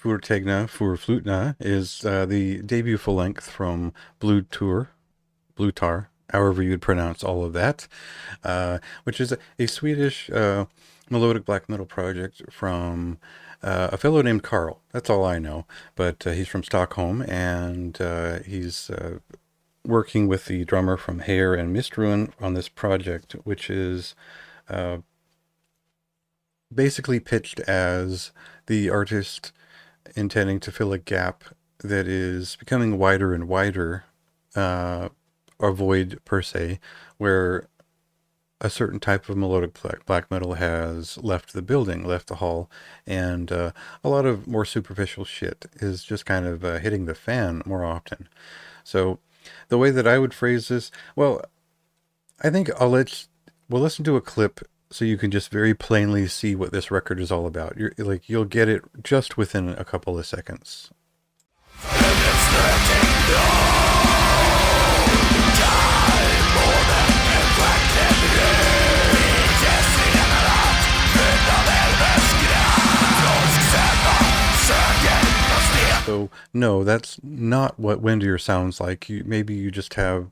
förtegna, förflutna is the debut full length from BLODTÅR, however you'd pronounce all of that, which is a Swedish melodic black metal project from a fellow named Carl. That's all I know, but he's from Stockholm, and he's working with the drummer from Hair and Mistruin on this project, which is uh, basically pitched as the artist intending to fill a gap that is becoming wider and wider, a void per se, where a certain type of melodic black metal has left the building, left the hall, and a lot of more superficial shit is just kind of hitting the fan more often. So the way that I would phrase this, well, I think we'll listen to a clip so you can just very plainly see what this record is all about. You'll get it just within a couple of seconds. So no, that's not what Windier sounds like. Maybe you just have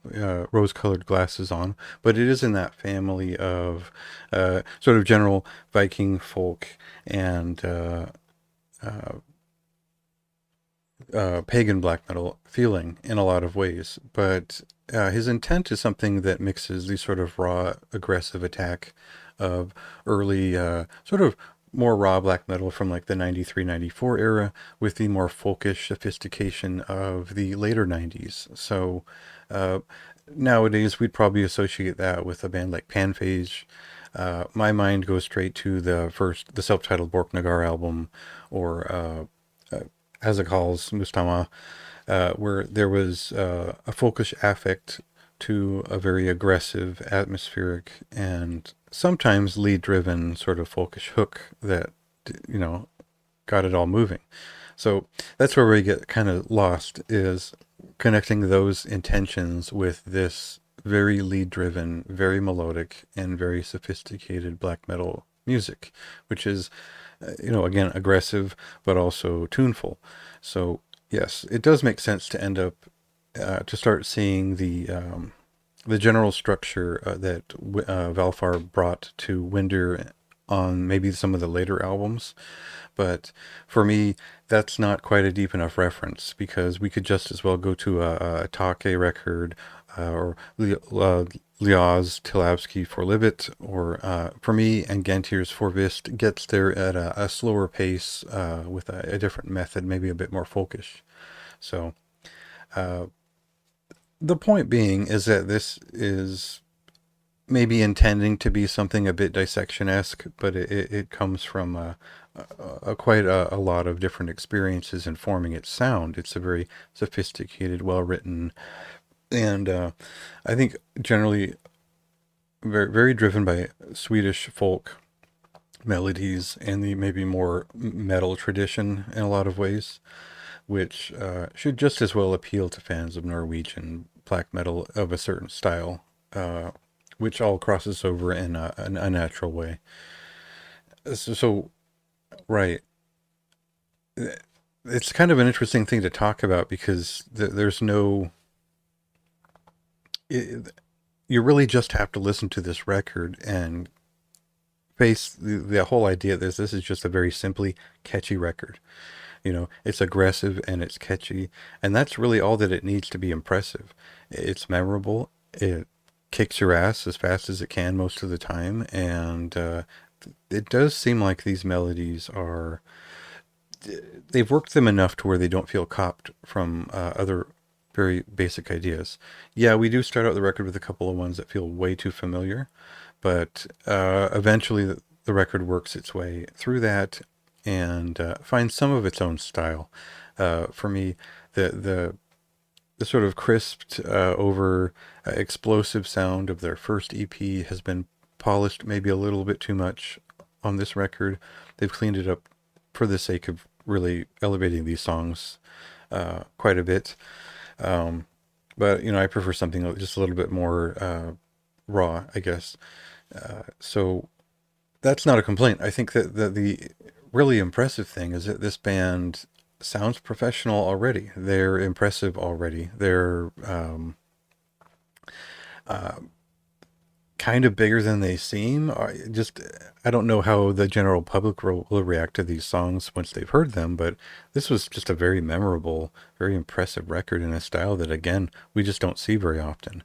rose-colored glasses on, but it is in that family of sort of general Viking folk and pagan black metal feeling in a lot of ways. But his intent is something that mixes the sort of raw, aggressive attack of early sort of more raw black metal from like the 93, 94 era with the more folkish sophistication of the later 90s. So nowadays we'd probably associate that with a band like Panphage. My mind goes straight to the self-titled Borknagar album, or as it calls Mustama, where there was a folkish affect to a very aggressive, atmospheric, and sometimes lead-driven sort of folkish hook that, got it all moving. So that's where we get kind of lost, is connecting those intentions with this very lead-driven, very melodic, and very sophisticated black metal music, which is, again, aggressive, but also tuneful. So yes, it does make sense to end up to start seeing the general structure that Valfar brought to Winder on maybe some of the later albums. But for me, that's not quite a deep enough reference, because we could just as well go to a Take record, or Liaz Tilabsky for Libet, or for me, and Gentier's for Vist gets there at a slower pace with a different method, maybe a bit more folkish. So the point being is that this is maybe intending to be something a bit dissection-esque, but it comes from quite a lot of different experiences in forming its sound. It's a very sophisticated, well-written, and I think generally very, very driven by Swedish folk melodies and the maybe more metal tradition in a lot of ways, which should just as well appeal to fans of Norwegian black metal of a certain style, which all crosses over in a natural way. So, right. It's kind of an interesting thing to talk about, because there's no... you really just have to listen to this record and face the whole idea that this is just a very simply catchy record. It's aggressive and it's catchy, and that's really all that it needs to be impressive. It's memorable. It kicks your ass as fast as it can most of the time, and it does seem like these melodies they've worked them enough to where they don't feel copped from other very basic ideas. Yeah, we do start out the record with a couple of ones that feel way too familiar, but eventually the record works its way through that and finds some of its own style. For me, the sort of crisped over explosive sound of their first EP has been polished maybe a little bit too much on this record. They've cleaned it up for the sake of really elevating these songs quite a bit. But I prefer something just a little bit more raw, I guess. So that's not a complaint. I think that the really impressive thing is that this band sounds professional already. They're impressive already. They're uh, kind of bigger than they seem. I don't know how the general public will react to these songs once they've heard them, but this was just a very memorable, very impressive record in a style that, again, we just don't see very often.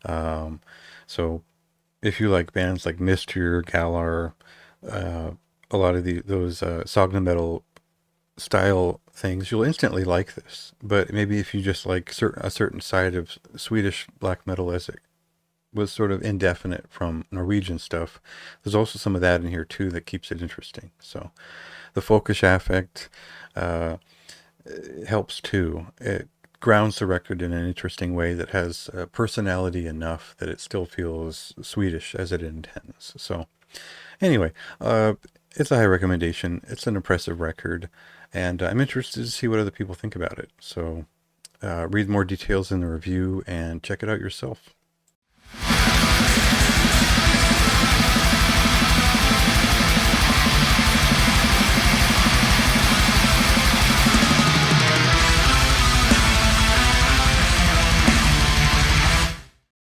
Um, so if you like bands like Mystery, Galar, uh, a lot of those Sogna metal style things, you'll instantly like this. But maybe if you just like a certain side of Swedish black metal as it was sort of indefinite from Norwegian stuff, there's also some of that in here too that keeps it interesting. So the folkish affect uh, helps too. It grounds the record in an interesting way that has personality enough that it still feels Swedish as it intends. So anyway, it's a high recommendation. It's an impressive record, and I'm interested to see what other people think about it. So read more details in the review and check it out yourself.